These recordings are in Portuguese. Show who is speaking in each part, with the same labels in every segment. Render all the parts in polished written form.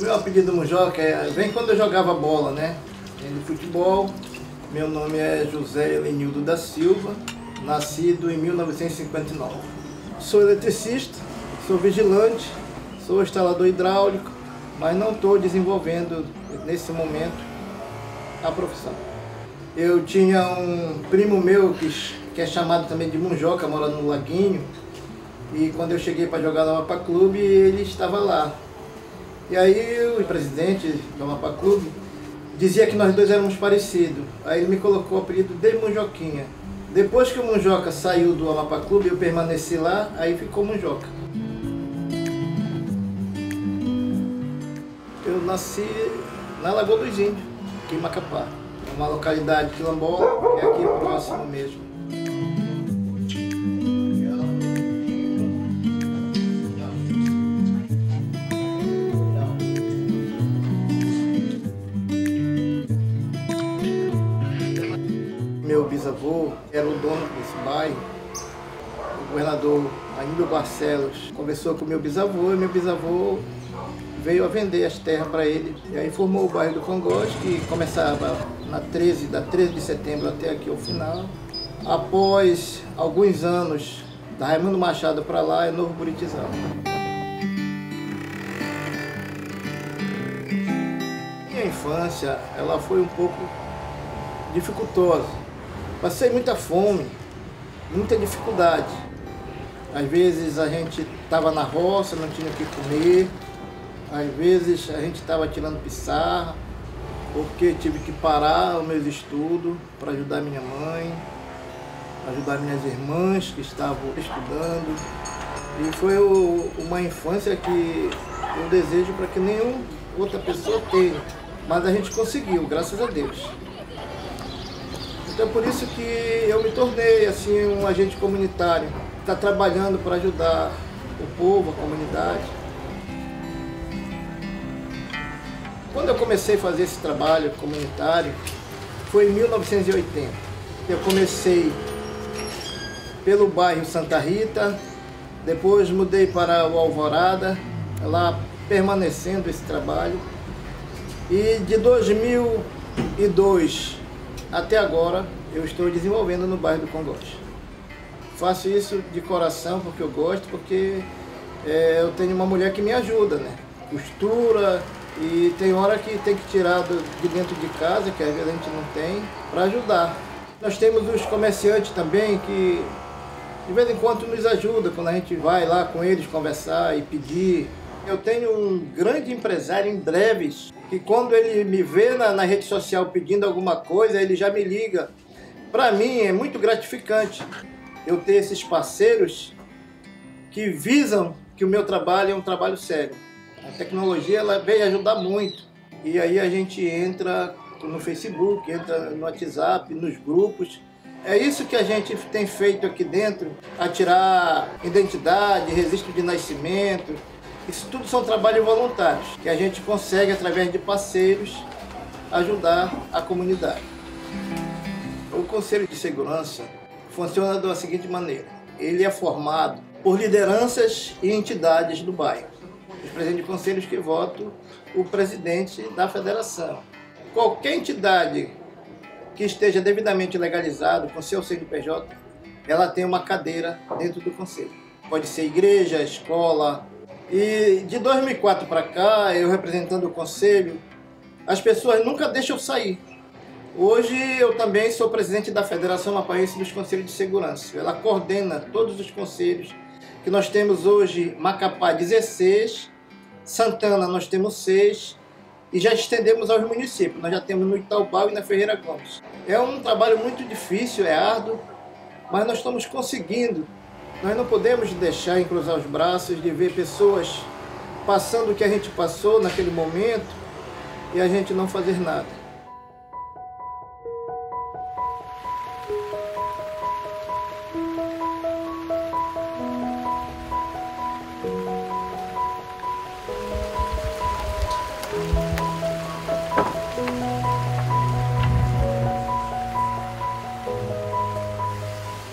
Speaker 1: Meu apelido Munjoca vem quando eu jogava bola, né? De futebol. Meu nome é José Helenildo da Silva, nascido em 1959. Sou eletricista, sou vigilante, sou instalador hidráulico, mas não estou desenvolvendo nesse momento a profissão. Eu tinha um primo meu que é chamado também de Munjoca, mora no Laguinho, e quando eu cheguei para jogar no Amapá Clube, ele estava lá. E aí o presidente do Amapá Clube dizia que nós dois éramos parecidos. Aí ele me colocou o apelido de Munjoquinha. Depois que o Munjoca saiu do Amapá Clube, eu permaneci lá, aí ficou Munjoca. Eu nasci na Lagoa dos Índios, aqui em Macapá. Uma localidade quilombola, que é aqui próximo mesmo. Meu bisavô era o dono desse bairro. O governador Aníbal Barcelos conversou com meu bisavô e meu bisavô veio a vender as terras para ele. E aí formou o bairro do Congós, que começava da 13 de setembro até aqui ao final. Após alguns anos, da Raimundo Machado para lá, é Novo Buritizal. Minha infância, ela foi um pouco dificultosa. Passei muita fome, muita dificuldade. Às vezes a gente estava na roça, não tinha o que comer. Às vezes a gente estava tirando pissarra, porque tive que parar os meus estudos para ajudar minha mãe, ajudar minhas irmãs que estavam estudando. E foi uma infância que eu desejo para que nenhuma outra pessoa tenha. Mas a gente conseguiu, graças a Deus. Então é por isso que eu me tornei assim, um agente comunitário, que está trabalhando para ajudar o povo, a comunidade. Quando eu comecei a fazer esse trabalho comunitário, foi em 1980. Eu comecei pelo bairro Santa Rita, depois mudei para o Alvorada, lá permanecendo esse trabalho. E de 2002 até agora, eu estou desenvolvendo no bairro do Congós. Faço isso de coração porque eu gosto, porque eu tenho uma mulher que me ajuda, né? Costura e tem hora que tem que tirar de dentro de casa, que às vezes a gente não tem, para ajudar. Nós temos os comerciantes também que de vez em quando nos ajudam, quando a gente vai lá com eles conversar e pedir. Eu tenho um grande empresário em Breves, que quando ele me vê na rede social pedindo alguma coisa, ele já me liga. Para mim é muito gratificante eu ter esses parceiros que visam que o meu trabalho é um trabalho sério. A tecnologia ela veio ajudar muito. E aí a gente entra no Facebook, entra no WhatsApp, nos grupos. É isso que a gente tem feito aqui dentro, a tirar identidade, registro de nascimento. Isso tudo são trabalhos voluntários, que a gente consegue, através de parceiros, ajudar a comunidade. O Conselho de Segurança funciona da seguinte maneira. Ele é formado por lideranças e entidades do bairro. Os presidentes de conselhos que votam o presidente da federação. Qualquer entidade que esteja devidamente legalizado com seu CNPJ, ela tem uma cadeira dentro do conselho. Pode ser igreja, escola. E de 2004 para cá, eu representando o conselho, as pessoas nunca deixam eu sair. Hoje eu também sou presidente da Federação Mapaense dos Conselhos de Segurança. Ela coordena todos os conselhos que nós temos hoje. Macapá 16, Santana nós temos 6 e já estendemos aos municípios. Nós já temos no Itaubal e na Ferreira Gomes. É um trabalho muito difícil, é árduo, mas nós estamos conseguindo. Nós não podemos deixar em cruzar os braços de ver pessoas passando o que a gente passou naquele momento e a gente não fazer nada.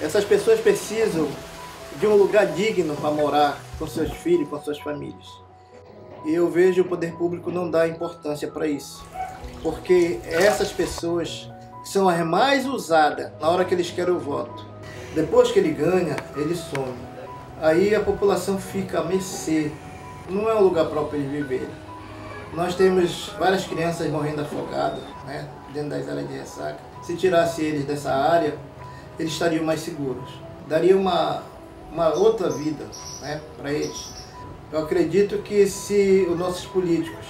Speaker 1: Essas pessoas precisam de um lugar digno para morar com seus filhos, com suas famílias. E eu vejo o poder público não dar importância para isso. Porque essas pessoas são as mais usadas na hora que eles querem o voto. Depois que ele ganha, ele some. Aí a população fica a mercê. Não é um lugar próprio de viver. Nós temos várias crianças morrendo afogadas, né, dentro das áreas de ressaca. Se tirasse eles dessa área, eles estariam mais seguros. Daria uma outra vida, né, para eles. Eu acredito que se os nossos políticos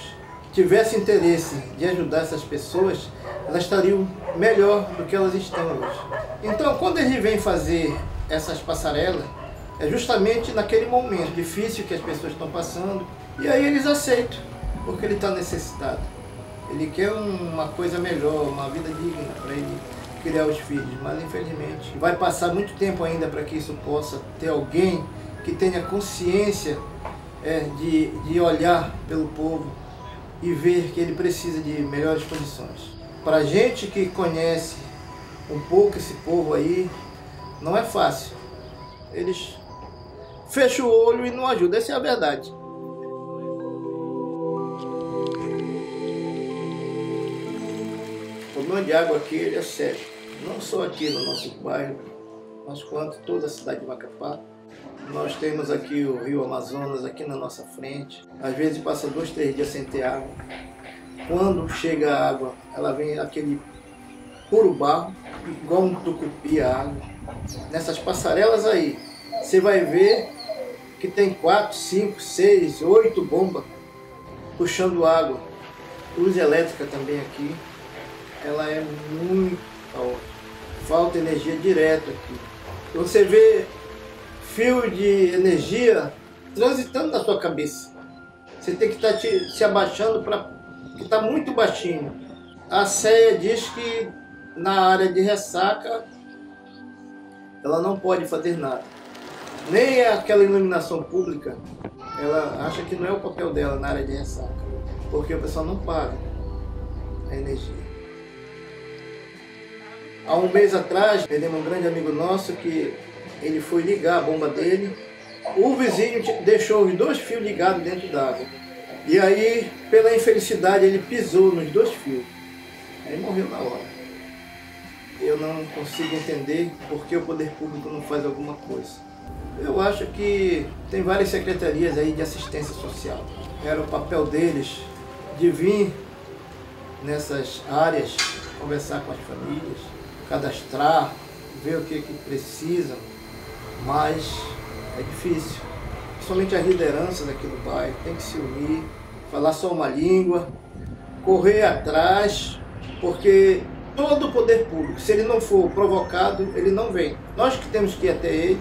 Speaker 1: tivessem interesse de ajudar essas pessoas, elas estariam melhor do que elas estão hoje. Então, quando eles vêm fazer essas passarelas, é justamente naquele momento difícil que as pessoas estão passando, e aí eles aceitam, porque ele está necessitado. Ele quer uma coisa melhor, uma vida digna para ele criar os filhos, mas infelizmente vai passar muito tempo ainda para que isso possa ter alguém que tenha consciência de olhar pelo povo e ver que ele precisa de melhores condições. Para a gente que conhece um pouco esse povo aí, não é fácil. Eles fecham o olho e não ajudam, essa é a verdade. O problema de água aqui ele é sério, não só aqui no nosso bairro, mas quanto toda a cidade de Macapá. Nós temos aqui o rio Amazonas aqui na nossa frente. Às vezes passa 2, 3 dias sem ter água. Quando chega a água, ela vem aquele puro barro, igual um tucupi a água. Nessas passarelas aí, você vai ver que tem 4, 5, 6, 8 bombas puxando água. Luz elétrica também aqui. Ela é muito alta. Falta energia direto aqui. Você vê fio de energia transitando na sua cabeça. Você tem que estar se abaixando porque está muito baixinho. A CEA diz que na área de ressaca ela não pode fazer nada. Nem aquela iluminação pública, ela acha que não é o papel dela na área de ressaca, porque o pessoal não paga a energia. Há um mês atrás, perdemos um grande amigo nosso que ele foi ligar a bomba dele, o vizinho deixou os 2 fios ligados dentro d'água. E aí, pela infelicidade, ele pisou nos 2 fios. Aí morreu na hora. Eu não consigo entender por que o poder público não faz alguma coisa. Eu acho que tem várias secretarias aí de assistência social. Era o papel deles de vir nessas áreas, conversar com as famílias, cadastrar, ver o que precisam. Mas é difícil. Somente as lideranças aqui do bairro tem que se unir, falar só uma língua, correr atrás, porque todo o poder público, se ele não for provocado, ele não vem. Nós que temos que ir até ele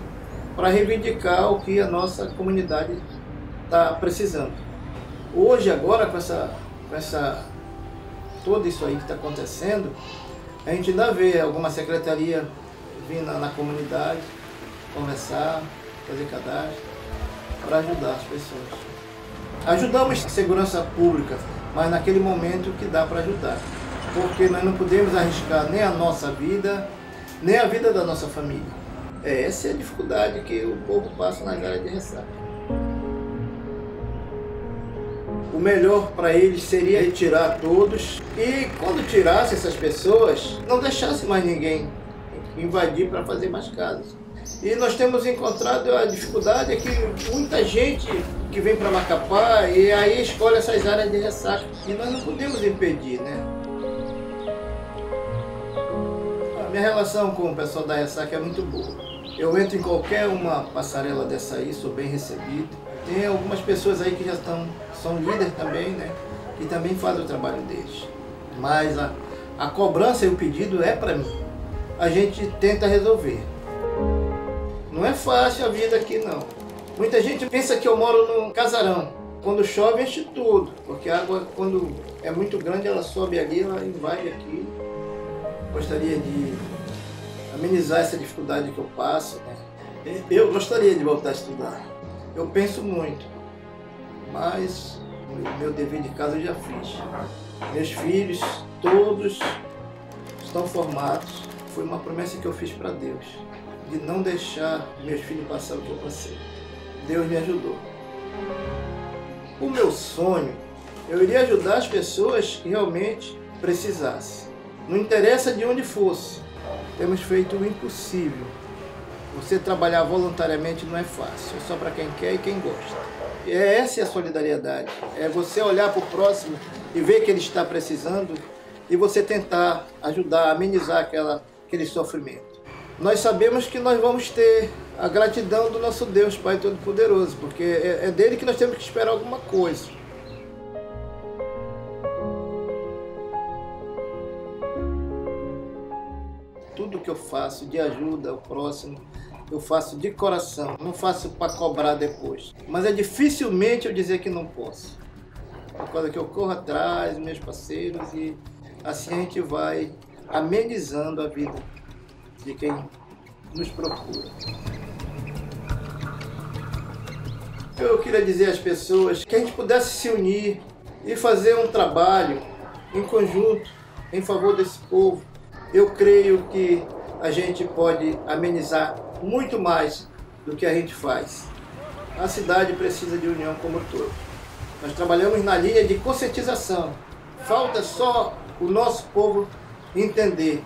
Speaker 1: para reivindicar o que a nossa comunidade está precisando. Hoje, agora, com tudo isso aí que está acontecendo, a gente ainda vê alguma secretaria vindo na comunidade, conversar, fazer cadastro, para ajudar as pessoas. Ajudamos a segurança pública, mas naquele momento que dá para ajudar. Porque nós não podemos arriscar nem a nossa vida, nem a vida da nossa família. Essa é a dificuldade que o povo passa nas áreas de ressaca. O melhor para eles seria retirar todos e quando tirasse essas pessoas, não deixasse mais ninguém invadir para fazer mais casas. E nós temos encontrado a dificuldade é que muita gente que vem para Macapá e aí escolhe essas áreas de ressaca. E nós não podemos impedir, né? minha relação com o pessoal da Ressaca é muito boa. Eu entro em qualquer uma passarela dessa aí, sou bem recebido. Tem algumas pessoas aí que já são líderes também, né? Que também fazem o trabalho deles. Mas a cobrança e o pedido é para mim. A gente tenta resolver. Não é fácil a vida aqui, não. Muita gente pensa que eu moro num casarão. Quando chove, enche tudo. Porque a água, quando é muito grande, ela sobe ali, ela invade aqui. Gostaria de amenizar essa dificuldade que eu passo, né? Eu gostaria de voltar a estudar. Eu penso muito. Mas o meu dever de casa eu já fiz. Meus filhos, todos estão formados. Foi uma promessa que eu fiz para Deus, de não deixar meus filhos passar o que eu passei. Deus me ajudou. O meu sonho, eu iria ajudar as pessoas que realmente precisassem. Não interessa de onde fosse. Temos feito o impossível. Você trabalhar voluntariamente não é fácil, é só para quem quer e quem gosta. E essa é a solidariedade. É você olhar para o próximo e ver que ele está precisando e você tentar ajudar, amenizar aquele sofrimento. Nós sabemos que nós vamos ter a gratidão do nosso Deus, Pai Todo-Poderoso, porque é dele que nós temos que esperar alguma coisa. Tudo que eu faço de ajuda ao próximo, eu faço de coração, não faço para cobrar depois. Mas é dificilmente eu dizer que não posso. Por causa que eu corro atrás, meus parceiros, e assim a gente vai amenizando a vida de quem nos procura. Eu queria dizer às pessoas que a gente pudesse se unir e fazer um trabalho em conjunto em favor desse povo. Eu creio que a gente pode amenizar muito mais do que a gente faz. A cidade precisa de união como um todo. Nós trabalhamos na linha de conscientização. Falta só o nosso povo entender.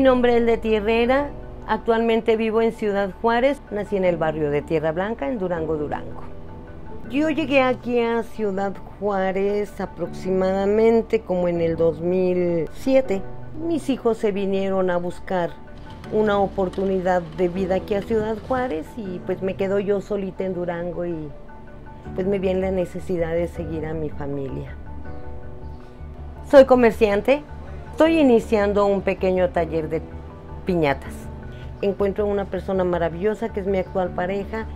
Speaker 2: nombre es Leti Herrera, actualmente vivo en Ciudad Juárez, nací en el barrio de Tierra Blanca, en Durango, Durango. Yo llegué aquí a Ciudad Juárez aproximadamente como en el 2007. Mis hijos se vinieron a buscar una oportunidad de vida aquí a Ciudad Juárez y pues me quedo yo solita en Durango y pues me viene la necesidad de seguir a mi familia. Soy comerciante, estoy iniciando un pequeño taller de piñatas. Encuentro una persona maravillosa que es mi actual pareja.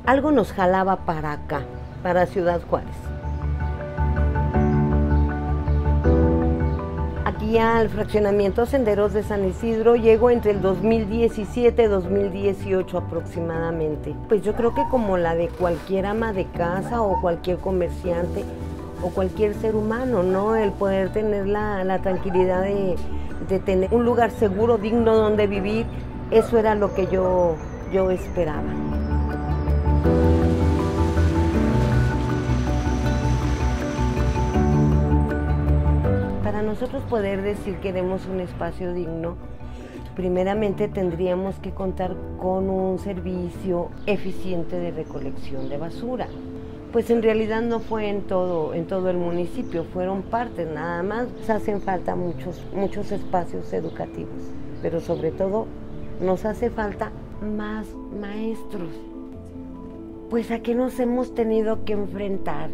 Speaker 2: Algo nos jalaba para acá, para Ciudad Juárez. Aquí al fraccionamiento Senderos de San Isidro llego entre el 2017 y 2018 aproximadamente. Pues yo creo que como la de cualquier ama de casa o cualquier comerciante o cualquier ser humano, ¿no? El poder tener la tranquilidad de tener un lugar seguro, digno donde vivir, eso era lo que yo esperaba. Para nosotros poder decir que queremos un espacio digno, primeramente tendríamos que contar con un servicio eficiente de recolección de basura. Pues en realidad no fue en todo el municipio, fueron partes nada más. Hacen falta muchos espacios educativos, pero sobre todo nos hace falta más maestros. Pues a qué nos hemos tenido que enfrentar.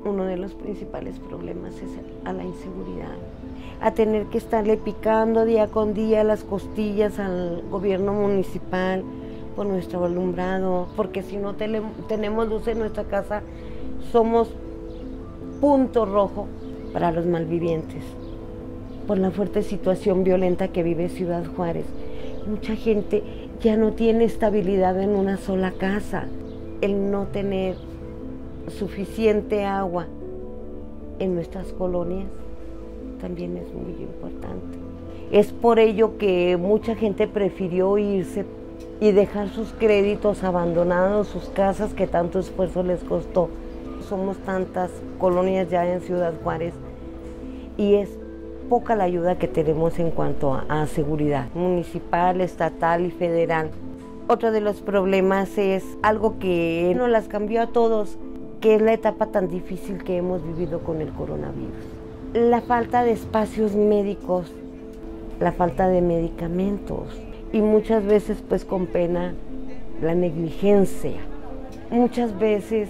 Speaker 2: Uno de los principales problemas es a la inseguridad, a tener que estarle picando día con día las costillas al gobierno municipal por nuestro alumbrado, porque si no tenemos luz en nuestra casa, somos punto rojo para los malvivientes. Por la fuerte situación violenta que vive Ciudad Juárez, mucha gente ya no tiene estabilidad en una sola casa. El no tener suficiente agua en nuestras colonias también es muy importante. Es por ello que mucha gente prefirió irse y dejar sus créditos abandonados, sus casas que tanto esfuerzo les costó. Somos tantas colonias ya en Ciudad Juárez y es poca la ayuda que tenemos en cuanto a seguridad municipal, estatal y federal. Otro de los problemas es algo que nos las cambió a todos, que es la etapa tan difícil que hemos vivido con el coronavirus. La falta de espacios médicos, la falta de medicamentos y muchas veces pues con pena la negligencia. Muchas veces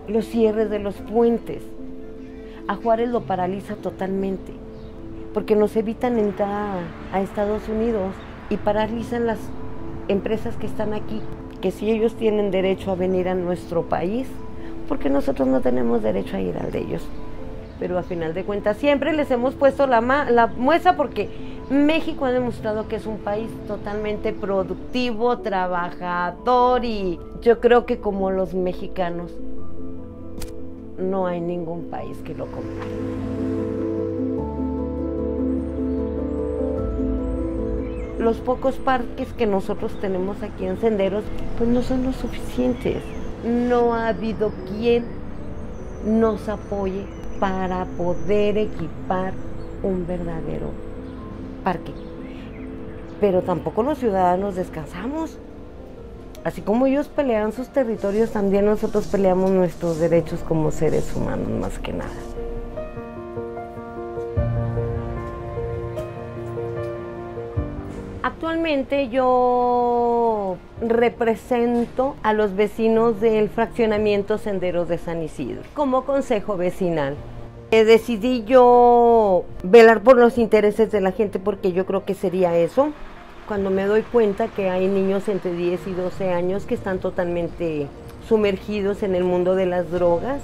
Speaker 2: los cierres de los puentes. A Juárez lo paraliza totalmente porque nos evitan entrar a Estados Unidos y paralizan las empresas que están aquí, que si ellos tienen derecho a venir a nuestro país, porque nosotros no tenemos derecho a ir al de ellos. Pero a final de cuentas siempre les hemos puesto la muestra porque México ha demostrado que es un país totalmente productivo, trabajador y yo creo que como los mexicanos no hay ningún país que lo compare. Los pocos parques que nosotros tenemos aquí en Senderos pues no son lo suficientes. No ha habido quien nos apoye para poder equipar un verdadero parque. Pero tampoco los ciudadanos descansamos. Así como ellos pelean sus territorios, también nosotros peleamos nuestros derechos como seres humanos, más que nada. Actualmente yo represento a los vecinos del fraccionamiento Senderos de San Isidro como consejo vecinal. Decidí yo velar por los intereses de la gente porque yo creo que sería eso. Cuando me doy cuenta que hay niños entre 10 y 12 años que están totalmente sumergidos en el mundo de las drogas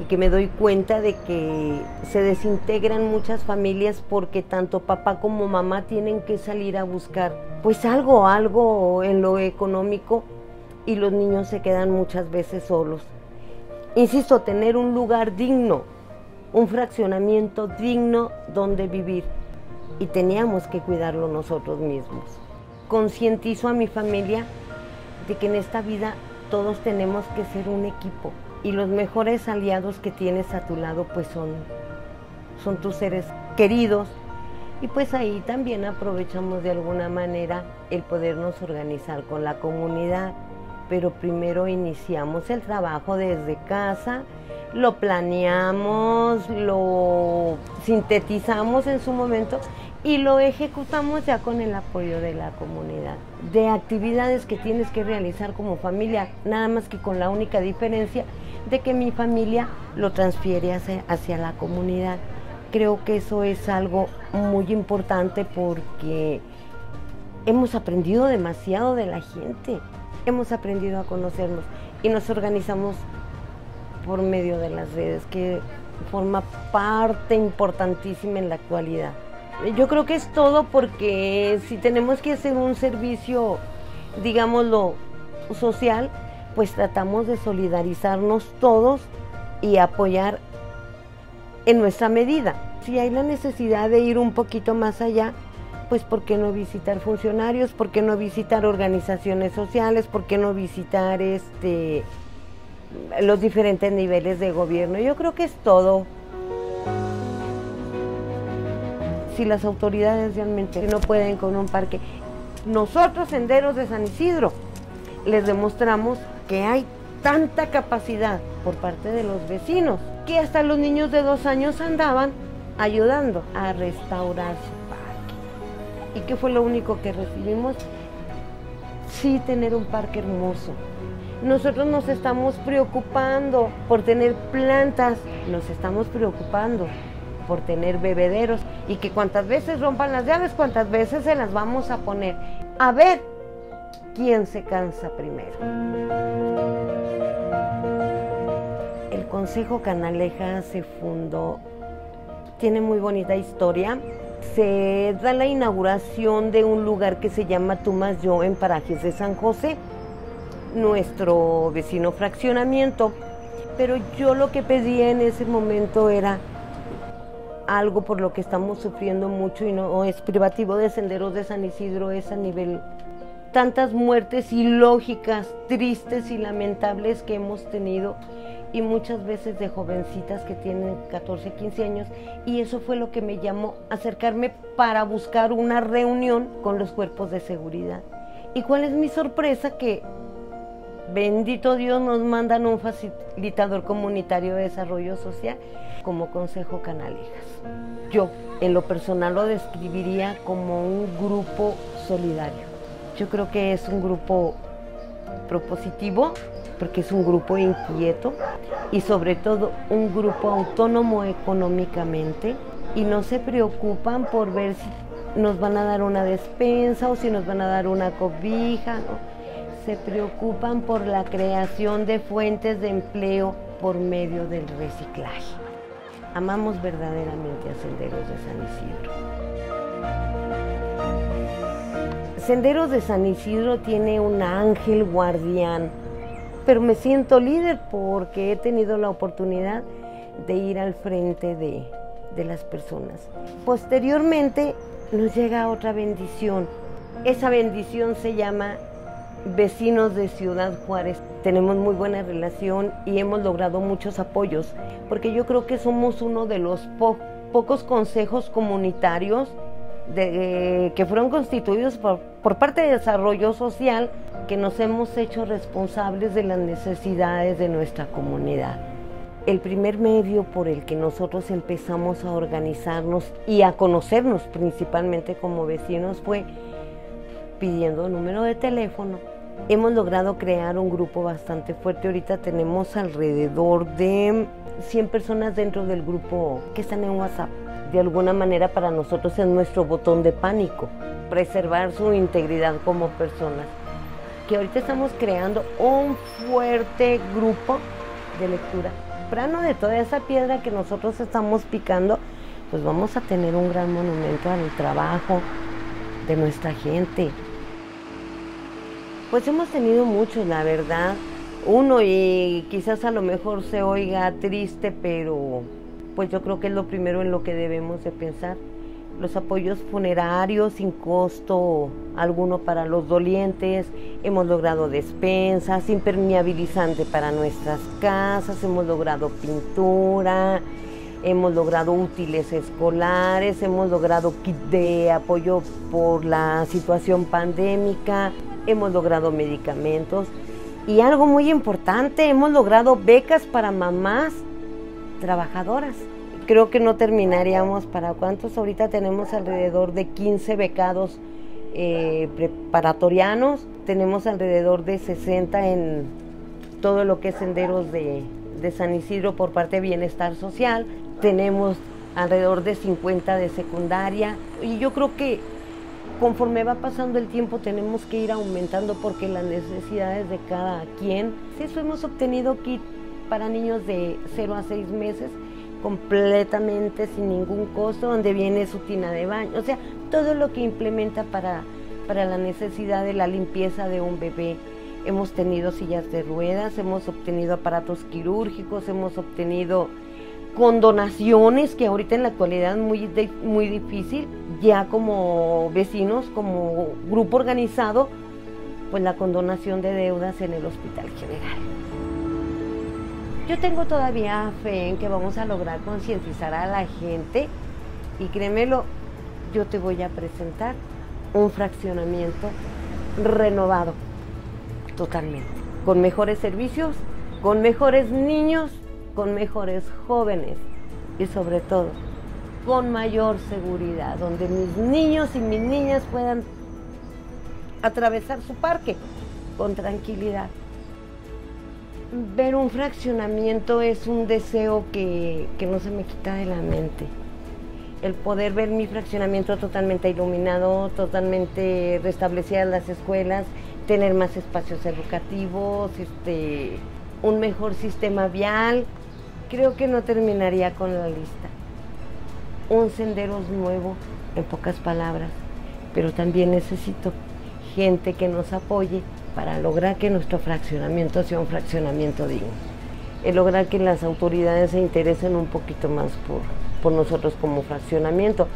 Speaker 2: y que me doy cuenta de que se desintegran muchas familias porque tanto papá como mamá tienen que salir a buscar pues algo en lo económico y los niños se quedan muchas veces solos. Insisto, tener un lugar digno, un fraccionamiento digno donde vivir y teníamos que cuidarlo nosotros mismos. Concientizo a mi familia de que en esta vida todos tenemos que ser un equipo y los mejores aliados que tienes a tu lado pues son tus seres queridos Y pues ahí también aprovechamos de alguna manera el podernos organizar con la comunidad, pero primero iniciamos el trabajo desde casa, lo planeamos, lo sintetizamos en su momento y lo ejecutamos ya con el apoyo de la comunidad. De actividades que tienes que realizar como familia, nada más que con la única diferencia de que mi familia lo transfiere hacia la comunidad. Creo que eso es algo muy importante porque hemos aprendido demasiado de la gente, hemos aprendido a conocernos y nos organizamos por medio de las redes, que forma parte importantísima en la actualidad. Yo creo que es todo, porque si tenemos que hacer un servicio, digámoslo, social, pues tratamos de solidarizarnos todos y apoyar en nuestra medida. Si hay la necesidad de ir un poquito más allá, pues ¿por qué no visitar funcionarios? ¿Por qué no visitar organizaciones sociales? ¿Por qué no visitar los diferentes niveles de gobierno? Yo creo que es todo. Si las autoridades realmente no pueden con un parque, nosotros, Senderos de San Isidro, les demostramos que hay tanta capacidad por parte de los vecinos que hasta los niños de 2 años andaban ayudando a restaurar su parque. ¿Y qué fue lo único que recibimos? Sí, tener un parque hermoso. Nosotros nos estamos preocupando por tener plantas, nos estamos preocupando por tener bebederos, y que cuantas veces rompan las llaves, cuantas veces se las vamos a poner. A ver quién se cansa primero. El Consejo Canaleja se fundó, tiene muy bonita historia. Se da la inauguración de un lugar que se llama Tumayo en Parajes de San José, nuestro vecino fraccionamiento, pero yo lo que pedía en ese momento era algo por lo que estamos sufriendo mucho, y no es privativo de Senderos de San Isidro, es a nivel tantas muertes ilógicas, tristes y lamentables que hemos tenido, y muchas veces de jovencitas que tienen 14, 15 años, y eso fue lo que me llamó a acercarme para buscar una reunión con los cuerpos de seguridad. ¿Y cuál es mi sorpresa? Que bendito Dios, nos mandan un facilitador comunitario de desarrollo social como Consejo Canalejas. Yo, en lo personal, lo describiría como un grupo solidario. Yo creo que es un grupo propositivo, porque es un grupo inquieto y sobre todo un grupo autónomo económicamente, y no se preocupan por ver si nos van a dar una despensa o si nos van a dar una cobija, ¿no? Se preocupan por la creación de fuentes de empleo por medio del reciclaje. Amamos verdaderamente a Senderos de San Isidro. Senderos de San Isidro tiene un ángel guardián, pero me siento líder porque he tenido la oportunidad de ir al frente de las personas. Posteriormente nos llega otra bendición. Esa bendición se llama Vecinos de Ciudad Juárez. Tenemos muy buena relación y hemos logrado muchos apoyos, porque yo creo que somos uno de los pocos consejos comunitarios que fueron constituidos por parte de Desarrollo Social, que nos hemos hecho responsables de las necesidades de nuestra comunidad. El primer medio por el que nosotros empezamos a organizarnos y a conocernos principalmente como vecinos fue pidiendo número de teléfono. Hemos logrado crear un grupo bastante fuerte. Ahorita tenemos alrededor de 100 personas dentro del grupo que están en WhatsApp. De alguna manera para nosotros es nuestro botón de pánico, preservar su integridad como personas. Que ahorita estamos creando un fuerte grupo de lectura. Temprano de toda esa piedra que nosotros estamos picando, pues vamos a tener un gran monumento al trabajo de nuestra gente. Pues hemos tenido muchos, la verdad. Uno, y quizás a lo mejor se oiga triste, pero pues yo creo que es lo primero en lo que debemos de pensar. Los apoyos funerarios sin costo alguno para los dolientes. Hemos logrado despensas, impermeabilizante para nuestras casas, hemos logrado pintura, hemos logrado útiles escolares, hemos logrado kit de apoyo por la situación pandémica, hemos logrado medicamentos y algo muy importante, hemos logrado becas para mamás trabajadoras. Creo que no terminaríamos para cuántos, ahorita tenemos alrededor de 15 becados preparatorianos, tenemos alrededor de 60 en todo lo que es senderos de San Isidro por parte de Bienestar Social, tenemos alrededor de 50 de secundaria y yo creo que conforme va pasando el tiempo tenemos que ir aumentando porque las necesidades de cada quien. Eso hemos obtenido kit para niños de 0 a 6 meses completamente sin ningún costo, donde viene su tina de baño, o sea, todo lo que implementa para la necesidad de la limpieza de un bebé. Hemos tenido sillas de ruedas, hemos obtenido aparatos quirúrgicos, hemos obtenido condonaciones, que ahorita en la actualidad es muy difícil, ya como vecinos, como grupo organizado, pues la condonación de deudas en el Hospital General. Yo tengo todavía fe en que vamos a lograr concientizar a la gente y créemelo, yo te voy a presentar un fraccionamiento renovado totalmente, con mejores servicios, con mejores niños, con mejores jóvenes y sobre todo con mayor seguridad, donde mis niños y mis niñas puedan atravesar su parque con tranquilidad. Ver un fraccionamiento es un deseo que no se me quita de la mente. El poder ver mi fraccionamiento totalmente iluminado, totalmente restablecidas las escuelas, tener más espacios educativos, un mejor sistema vial. Creo que no terminaría con la lista. Un sendero nuevo, en pocas palabras, pero también necesito gente que nos apoye para lograr que nuestro fraccionamiento sea un fraccionamiento digno. El lograr que las autoridades se interesen un poquito más por nosotros como fraccionamiento.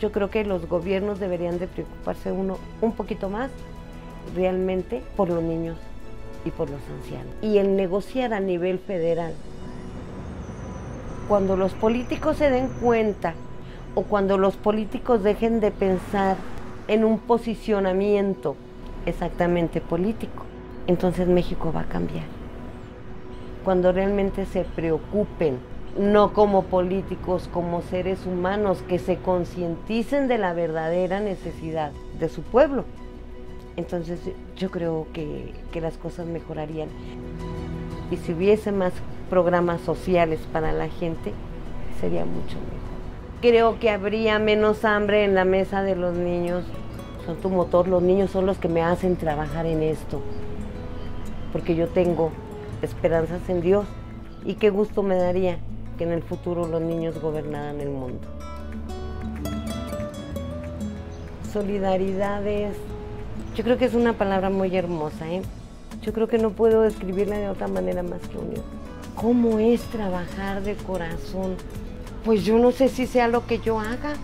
Speaker 2: Yo creo que los gobiernos deberían de preocuparse un poquito más realmente por los niños y por los ancianos. Y el negociar a nivel federal. Cuando los políticos se den cuenta o cuando los políticos dejen de pensar en un posicionamiento exactamente político, entonces México va a cambiar. Cuando realmente se preocupen, no como políticos, como seres humanos, que se concienticen de la verdadera necesidad de su pueblo, entonces yo creo que las cosas mejorarían. Y si hubiese más programas sociales para la gente, sería mucho mejor. Creo que habría menos hambre en la mesa de los niños. Son tu motor, los niños son los que me hacen trabajar en esto, porque yo tengo esperanzas en Dios y qué gusto me daría que en el futuro los niños gobernaran el mundo. Solidaridad yo creo que es una palabra muy hermosa, ¿eh? Yo creo que no puedo describirla de otra manera más que unión. ¿Cómo es trabajar de corazón? Pues yo no sé si sea lo que yo haga,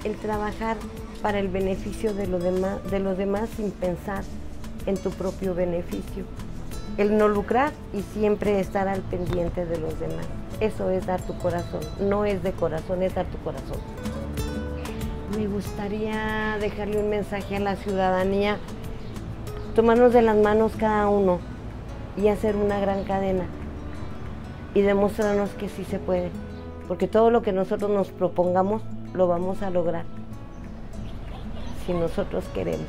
Speaker 2: el trabajar para el beneficio de los demás sin pensar en tu propio beneficio. El no lucrar y siempre estar al pendiente de los demás. Eso es dar tu corazón, no es de corazón, es dar tu corazón. Me gustaría dejarle un mensaje a la ciudadanía, tomarnos de las manos cada uno y hacer una gran cadena y demostrarnos que sí se puede, porque todo lo que nosotros nos propongamos lo vamos a lograr si nosotros queremos.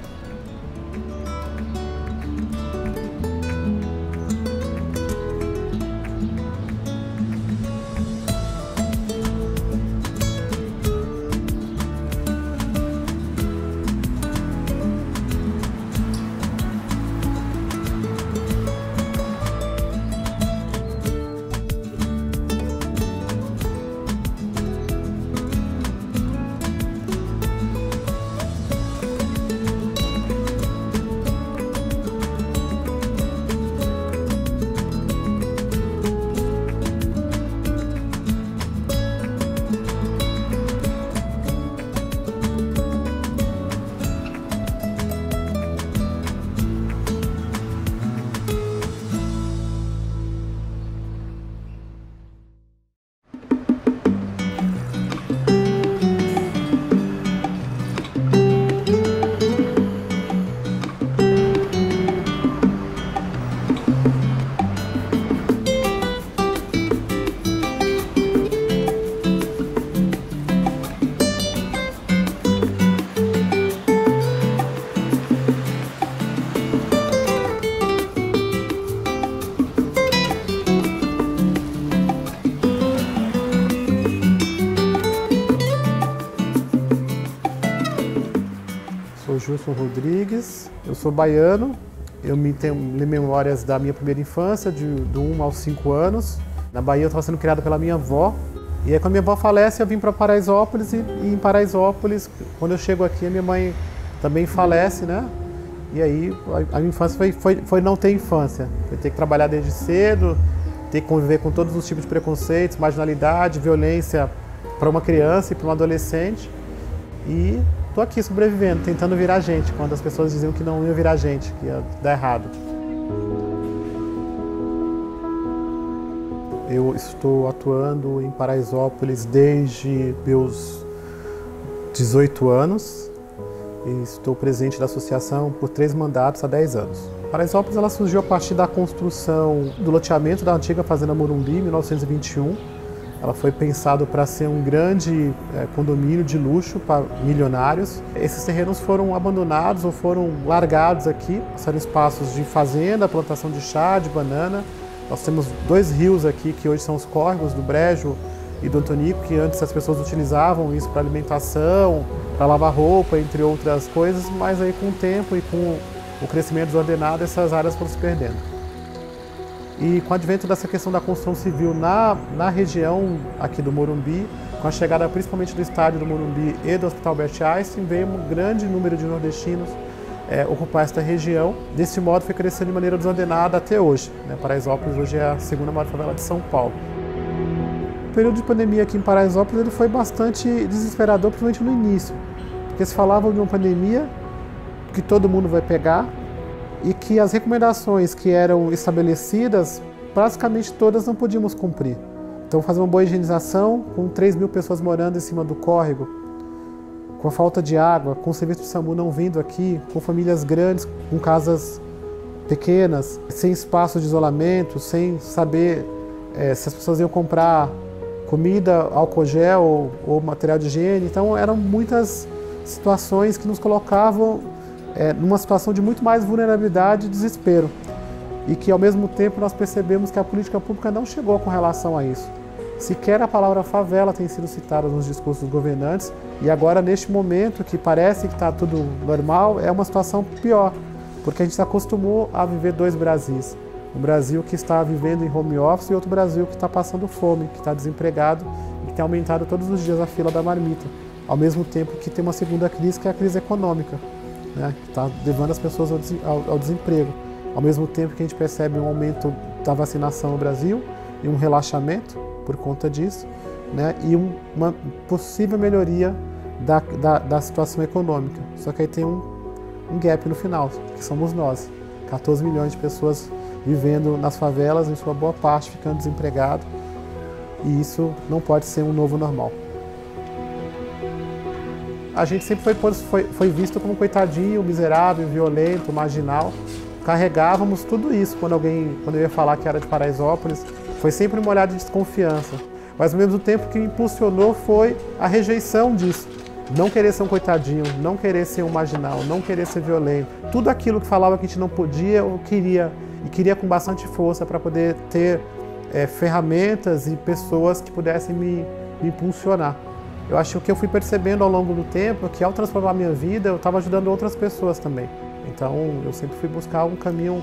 Speaker 3: Wilson Rodrigues, eu sou baiano, eu tenho memórias da minha primeira infância, do 1 aos 5 anos. Na Bahia eu estava sendo criado pela minha avó, e aí quando minha avó falece eu vim para Paraisópolis, e em Paraisópolis, quando eu chego aqui, a minha mãe também falece, né? E aí a minha infância foi não ter infância, foi ter que trabalhar desde cedo, ter que conviver com todos os tipos de preconceitos, marginalidade, violência para uma criança e para um adolescente. E estou aqui sobrevivendo, tentando virar gente, quando as pessoas diziam que não ia virar gente, que ia dar errado. Eu estou atuando em Paraisópolis desde meus 18 anos e estou presente da associação por 3 mandatos há 10 anos. Paraisópolis ela surgiu a partir da construção do loteamento da antiga Fazenda Morumbi, em 1921. Ela foi pensada para ser um grande condomínio de luxo para milionários. Esses terrenos foram abandonados ou foram largados aqui, são espaços de fazenda, plantação de chá, de banana. Nós temos 2 rios aqui que hoje são os córregos do Brejo e do Antonico, que antes as pessoas utilizavam isso para alimentação, para lavar roupa, entre outras coisas, mas aí com o tempo e com o crescimento desordenado, essas áreas foram se perdendo. E com o advento dessa questão da construção civil na região aqui do Morumbi, com a chegada principalmente do estádio do Morumbi e do Hospital Albert Einstein, veio um grande número de nordestinos ocupar esta região. Desse modo foi crescendo de maneira desordenada até hoje. Paraisópolis hoje é a 2ª maior favela de São Paulo. O período de pandemia aqui em Paraisópolis ele foi bastante desesperador, principalmente no início, porque se falava de uma pandemia que todo mundo vai pegar, e que as recomendações que eram estabelecidas, praticamente todas não podíamos cumprir. Então fazer uma boa higienização, com 3.000 pessoas morando em cima do córrego, com a falta de água, com o serviço de SAMU não vindo aqui, com famílias grandes, com casas pequenas, sem espaço de isolamento, sem saber se as pessoas iam comprar comida, álcool gel ou material de higiene. Então eram muitas situações que nos colocavam numa situação de muito mais vulnerabilidade e desespero. E que, ao mesmo tempo, nós percebemos que a política pública não chegou com relação a isso. Sequer a palavra favela tem sido citada nos discursos dos governantes, e agora, neste momento, que parece que está tudo normal, é uma situação pior, porque a gente se acostumou a viver 2 Brasis. Um Brasil que está vivendo em home office e outro Brasil que está passando fome, que está desempregado e que tem aumentado todos os dias a fila da marmita, ao mesmo tempo que tem uma segunda crise, que é a crise econômica, que está levando as pessoas ao desemprego. Ao mesmo tempo que a gente percebe um aumento da vacinação no Brasil e um relaxamento por conta disso, e uma possível melhoria da situação econômica. Só que aí tem um gap no final, que somos nós. 14 milhões de pessoas vivendo nas favelas, em sua boa parte ficando desempregado, e isso não pode ser um novo normal. A gente sempre foi visto como coitadinho, miserável, violento, marginal. Carregávamos tudo isso quando eu ia falar que era de Paraisópolis. Foi sempre uma olhada de desconfiança. Mas ao mesmo tempo o que me impulsionou foi a rejeição disso. Não querer ser um coitadinho, não querer ser um marginal, não querer ser violento. Tudo aquilo que falava que a gente não podia, eu queria. E queria com bastante força para poder ter ferramentas e pessoas que pudessem me impulsionar. Eu acho que eu fui percebendo ao longo do tempo que, ao transformar a minha vida, eu estava ajudando outras pessoas também. Então, eu sempre fui buscar um caminho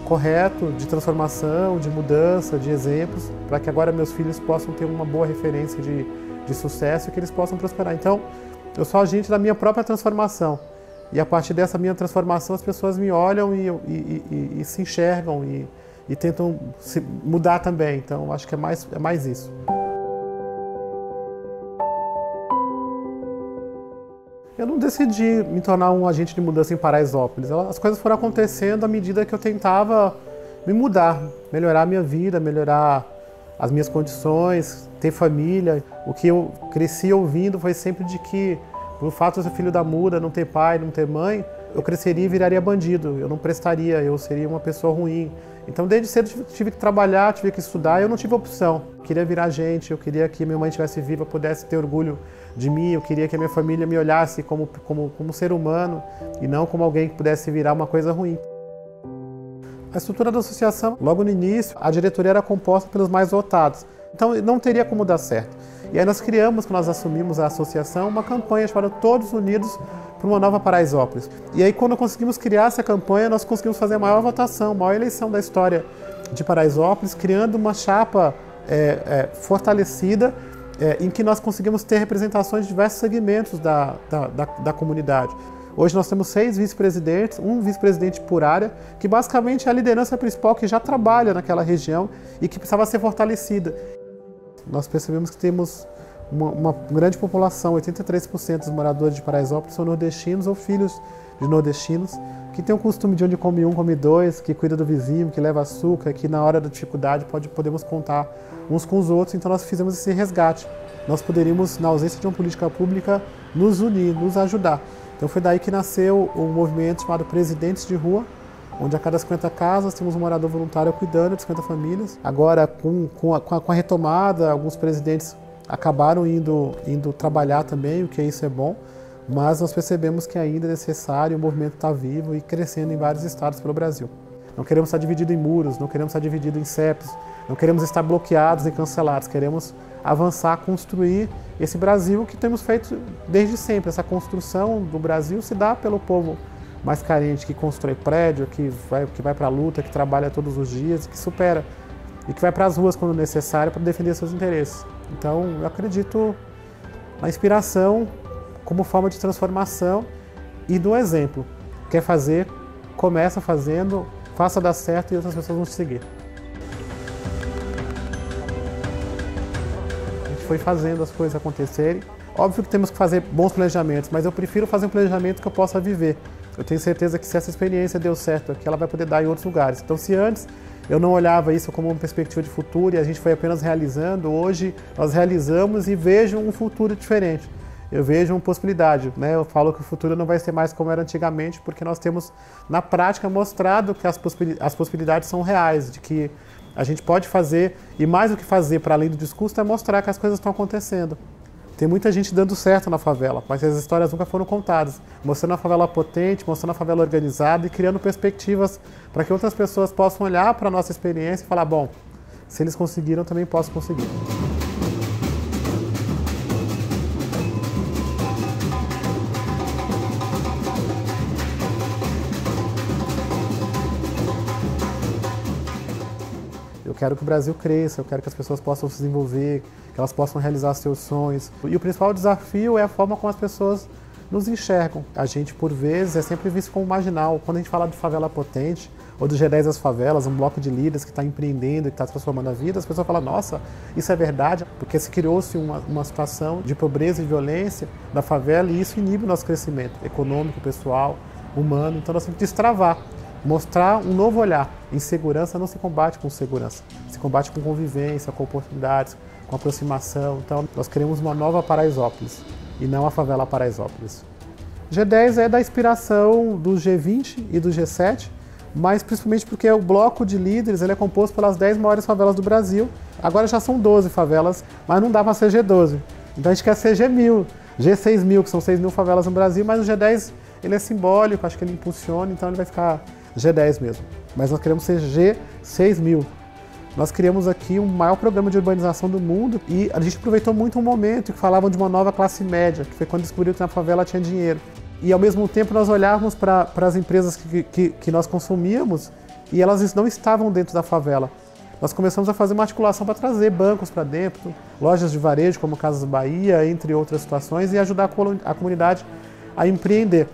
Speaker 3: correto de transformação, de mudança, de exemplos, para que agora meus filhos possam ter uma boa referência de sucesso e que eles possam prosperar. Então, eu sou agente da minha própria transformação. E a partir dessa minha transformação, as pessoas me olham e se enxergam e tentam se mudar também. Então, acho que é mais isso. Eu não decidi me tornar um agente de mudança em Paraisópolis. As coisas foram acontecendo à medida que eu tentava me mudar, melhorar a minha vida, melhorar as minhas condições, ter família. O que eu cresci ouvindo foi sempre de que, por fato de ser filho da muda, não ter pai, não ter mãe, eu cresceria e viraria bandido, eu não prestaria, eu seria uma pessoa ruim. Então, desde cedo tive que trabalhar, tive que estudar, eu não tive opção. Eu queria virar gente, eu queria que minha mãe estivesse viva, pudesse ter orgulho de mim, eu queria que a minha família me olhasse como ser humano e não como alguém que pudesse virar uma coisa ruim. A estrutura da associação, logo no início, a diretoria era composta pelos mais votados. Então, não teria como dar certo. E aí nós criamos, quando nós assumimos a associação, uma campanha chamada Todos Unidos para uma nova Paraisópolis. E aí, quando conseguimos criar essa campanha, nós conseguimos fazer a maior votação, a maior eleição da história de Paraisópolis, criando uma chapa fortalecida, em que nós conseguimos ter representações de diversos segmentos da comunidade. Hoje nós temos 6 vice-presidentes, um vice-presidente por área, que basicamente é a liderança principal que já trabalha naquela região e que precisava ser fortalecida. Nós percebemos que temos uma grande população, 83% dos moradores de Paraisópolis são nordestinos ou filhos de nordestinos, que tem o costume de onde come um, come dois, que cuida do vizinho, que leva açúcar, que na hora da dificuldade podemos contar uns com os outros. Então nós fizemos esse resgate. Nós poderíamos, na ausência de uma política pública, nos unir, nos ajudar. Então foi daí que nasceu um movimento chamado Presidentes de Rua, onde a cada 50 casas temos um morador voluntário cuidando de 50 famílias. Agora, com a retomada, alguns presidentes acabaram indo trabalhar também, o que isso é bom, mas nós percebemos que ainda é necessário, o movimento está vivo e crescendo em vários estados pelo Brasil. Não queremos estar divididos em muros, não queremos estar divididos em CEPs, não queremos estar bloqueados e cancelados, queremos avançar, construir esse Brasil que temos feito desde sempre. Essa construção do Brasil se dá pelo povo mais carente, que constrói prédio, que vai para a luta, que trabalha todos os dias, que supera e que vai para as ruas quando necessário para defender seus interesses. Então, eu acredito na inspiração como forma de transformação e do exemplo. Quer fazer, começa fazendo, faça dar certo e outras pessoas vão te seguir. A gente foi fazendo as coisas acontecerem. Óbvio que temos que fazer bons planejamentos, mas eu prefiro fazer um planejamento que eu possa viver. Eu tenho certeza que se essa experiência deu certo aqui, ela vai poder dar em outros lugares. Então, se antes eu não olhava isso como uma perspectiva de futuro e a gente foi apenas realizando, hoje nós realizamos e vejo um futuro diferente. Eu vejo uma possibilidade, né? Eu falo que o futuro não vai ser mais como era antigamente, porque nós temos, na prática, mostrado que as possibilidades são reais, de que a gente pode fazer, e mais do que fazer para além do discurso, é mostrar que as coisas estão acontecendo. Tem muita gente dando certo na favela, mas as histórias nunca foram contadas, mostrando a favela potente, mostrando a favela organizada e criando perspectivas para que outras pessoas possam olhar para a nossa experiência e falar, bom, se eles conseguiram, eu também posso conseguir. Eu quero que o Brasil cresça, eu quero que as pessoas possam se desenvolver, que elas possam realizar seus sonhos. E o principal desafio é a forma como as pessoas nos enxergam. A gente, por vezes, é sempre visto como marginal. Quando a gente fala de favela potente, ou do G10 das favelas, um bloco de líderes que está empreendendo e que está transformando a vida, as pessoas falam, nossa, isso é verdade, porque se criou-se uma situação de pobreza e violência da favela e isso inibe o nosso crescimento econômico, pessoal, humano. Então nós temos que destravar. Mostrar um novo olhar. Insegurança não se combate com segurança, se combate com convivência, com oportunidades, com aproximação. Então, nós queremos uma nova Paraisópolis e não a favela Paraisópolis. G10 é da inspiração do G20 e do G7, mas principalmente porque o bloco de líderes ele é composto pelas 10 maiores favelas do Brasil. Agora já são 12 favelas, mas não dá para ser G12. Então a gente quer ser G1000, G6000, que são 6.000 favelas no Brasil, mas o G10 ele é simbólico, acho que ele impulsiona, então ele vai ficar G10 mesmo, mas nós queremos ser G6000. Nós criamos aqui o maior programa de urbanização do mundo e a gente aproveitou muito um momento que falavam de uma nova classe média, que foi quando descobriu que na favela tinha dinheiro. E ao mesmo tempo nós olhávamos para as empresas que nós consumíamos e elas não estavam dentro da favela. Nós começamos a fazer uma articulação para trazer bancos para dentro, lojas de varejo como Casas Bahia, entre outras situações, e ajudar a comunidade a empreender.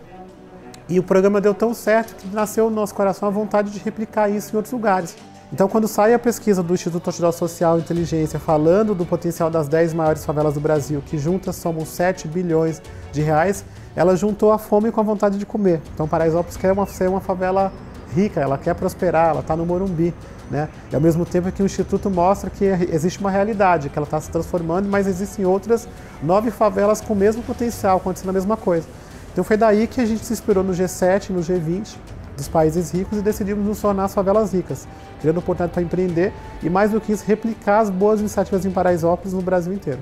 Speaker 3: E o programa deu tão certo que nasceu no nosso coração a vontade de replicar isso em outros lugares. Então, quando sai a pesquisa do Instituto Nacional Social e Inteligência falando do potencial das 10 maiores favelas do Brasil, que juntas somam 7 bilhões de reais, ela juntou a fome com a vontade de comer. Então, Paraisópolis quer ser uma favela rica, ela quer prosperar, ela está no Morumbi, né? E ao mesmo tempo que o Instituto mostra que existe uma realidade, que ela está se transformando, mas existem outras 9 favelas com o mesmo potencial, acontecendo a mesma coisa. Então foi daí que a gente se inspirou no G7, no G20 dos países ricos e decidimos nos tornar as favelas ricas, criando oportunidade para empreender e, mais do que isso, replicar as boas iniciativas em Paraisópolis no Brasil inteiro.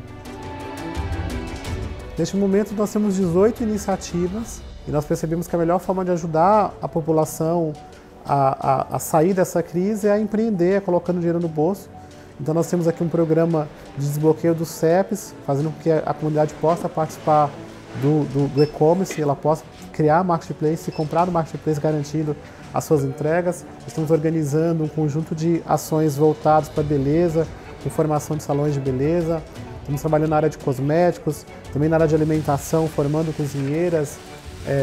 Speaker 3: Neste momento nós temos 18 iniciativas e nós percebemos que a melhor forma de ajudar a população a sair dessa crise é a empreender, é colocando dinheiro no bolso. Então nós temos aqui um programa de desbloqueio dos CEPs, fazendo com que a comunidade possa participar do e-commerce, ela possa criar marketplace, comprar no marketplace garantindo as suas entregas. Estamos organizando um conjunto de ações voltadas para beleza, com formação de salões de beleza. Estamos trabalhando na área de cosméticos, também na área de alimentação, formando cozinheiras,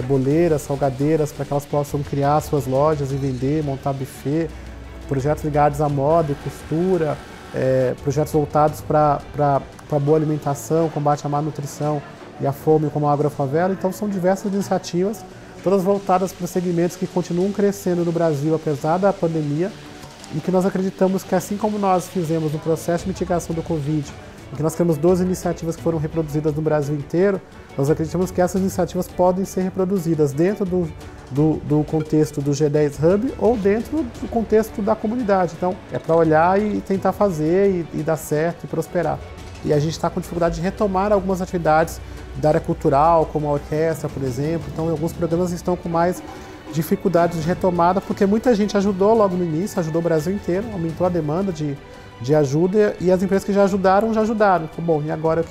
Speaker 3: boleiras, salgadeiras, para que elas possam criar suas lojas e vender, montar buffet, projetos ligados à moda e costura, projetos voltados para boa alimentação, combate à má nutrição e à fome, como a Agrofavela. Então são diversas iniciativas, todas voltadas para segmentos que continuam crescendo no Brasil, apesar da pandemia, e que nós acreditamos que, assim como nós fizemos no processo de mitigação do Covid, em que nós temos 12 iniciativas que foram reproduzidas no Brasil inteiro, nós acreditamos que essas iniciativas podem ser reproduzidas dentro do contexto do G10 Hub ou dentro do contexto da comunidade. Então, é para olhar e tentar fazer e dar certo e prosperar. E a gente está com dificuldade de retomar algumas atividades da área cultural, como a orquestra, por exemplo. Então, alguns programas estão com mais dificuldades de retomada, porque muita gente ajudou logo no início, ajudou o Brasil inteiro, aumentou a demanda de ajuda, e as empresas que já ajudaram. Então, bom, e agora o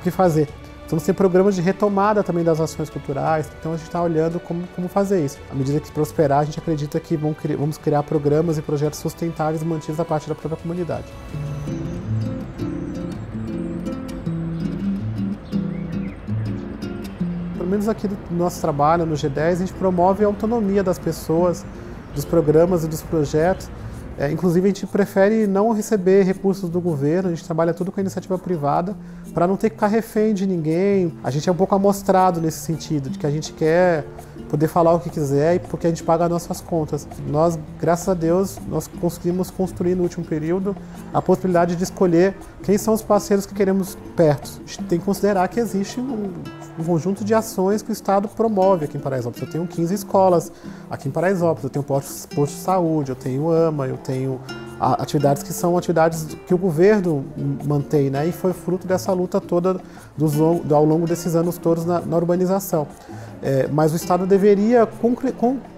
Speaker 3: que fazer? Então, tem programas de retomada também das ações culturais, então a gente está olhando como fazer isso. À medida que prosperar, a gente acredita que vamos criar programas e projetos sustentáveis mantidos a partir da própria comunidade. Pelo menos aqui do nosso trabalho, no G10, a gente promove a autonomia das pessoas, dos programas e dos projetos. Inclusive, a gente prefere não receber recursos do governo, a gente trabalha tudo com a iniciativa privada, para não ter que ficar refém de ninguém. A gente é um pouco amostrado nesse sentido, de que a gente quer poder falar o que quiser e porque a gente paga as nossas contas. Nós, graças a Deus, nós conseguimos construir no último período a possibilidade de escolher quem são os parceiros que queremos perto. A gente tem que considerar que existe um conjunto de ações que o Estado promove aqui em Paraisópolis. Eu tenho 15 escolas aqui em Paraisópolis, eu tenho posto de saúde, eu tenho AMA, eu tenho atividades que são atividades que o governo mantém, né? E foi fruto dessa luta toda ao longo desses anos todos na urbanização. Mas o Estado deveria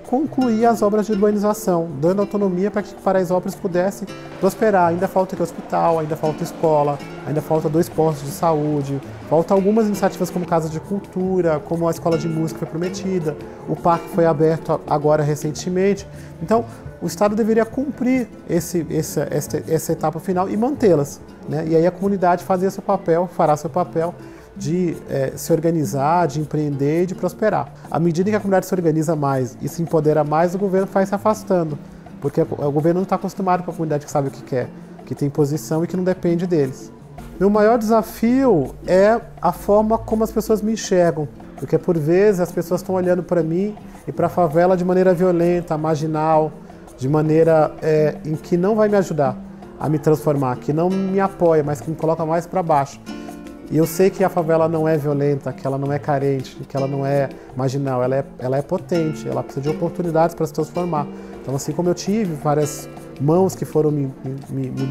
Speaker 3: concluir as obras de urbanização, dando autonomia para que Paraisópolis pudesse prosperar. Ainda falta aqui hospital, ainda falta escola, ainda falta 2 postos de saúde, falta algumas iniciativas como Casa de Cultura, como a Escola de Música foi prometida, o parque foi aberto agora recentemente. Então, o Estado deveria cumprir essa etapa final e mantê-las, né? E aí a comunidade fará seu papel de se organizar, de empreender e de prosperar. À medida que a comunidade se organiza mais e se empodera mais, o governo vai se afastando, porque o governo não está acostumado com a comunidade que sabe o que quer, que tem posição e que não depende deles. Meu maior desafio é a forma como as pessoas me enxergam, porque por vezes as pessoas estão olhando para mim e para a favela de maneira violenta, marginal, de maneira em que não vai me ajudar a me transformar, que não me apoia, mas que me coloca mais para baixo. E eu sei que a favela não é violenta, que ela não é carente, que ela não é marginal, ela é potente, ela precisa de oportunidades para se transformar. Então, assim como eu tive várias mãos que foram me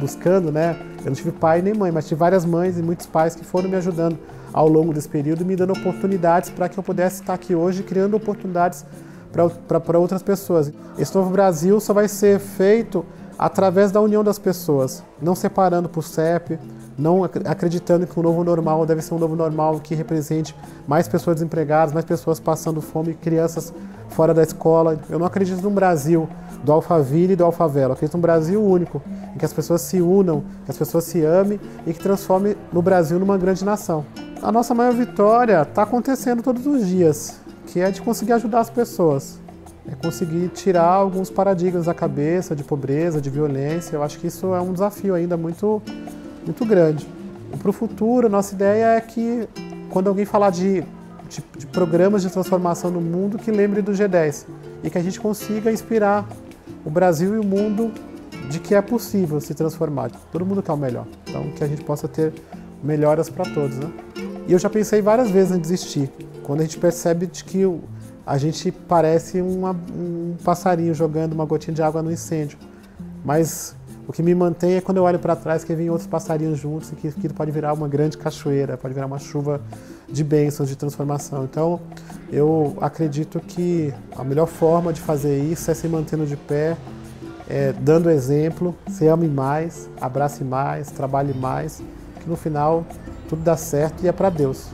Speaker 3: buscando, né? Eu não tive pai nem mãe, mas tive várias mães e muitos pais que foram me ajudando ao longo desse período, me dando oportunidades para que eu pudesse estar aqui hoje, criando oportunidades para outras pessoas. Esse novo Brasil só vai ser feito através da união das pessoas, não separando por CEP, não acreditando que o novo normal deve ser um novo normal que represente mais pessoas desempregadas, mais pessoas passando fome, crianças fora da escola. Eu não acredito num Brasil do Alphaville e do Alfavela. Eu acredito num Brasil único, em que as pessoas se unam, que as pessoas se amem e que transforme o Brasil numa grande nação. A nossa maior vitória está acontecendo todos os dias, que é de conseguir ajudar as pessoas. É conseguir tirar alguns paradigmas da cabeça, de pobreza, de violência. Eu acho que isso é um desafio ainda muito grande. Para o futuro, nossa ideia é que, quando alguém falar de programas de transformação no mundo, que lembre do G10 e que a gente consiga inspirar o Brasil e o mundo de que é possível se transformar. Todo mundo quer o melhor, então que a gente possa ter melhoras para todos, né? E eu já pensei várias vezes em desistir, quando a gente percebe de que a gente parece um passarinho jogando uma gotinha de água no incêndio, mas o que me mantém é quando eu olho para trás que vem outros passarinhos juntos e que aquilo pode virar uma grande cachoeira, pode virar uma chuva de bênçãos, de transformação. Então, eu acredito que a melhor forma de fazer isso é se mantendo de pé, dando exemplo, se ame mais, abrace mais, trabalhe mais, que no final tudo dá certo e é para Deus.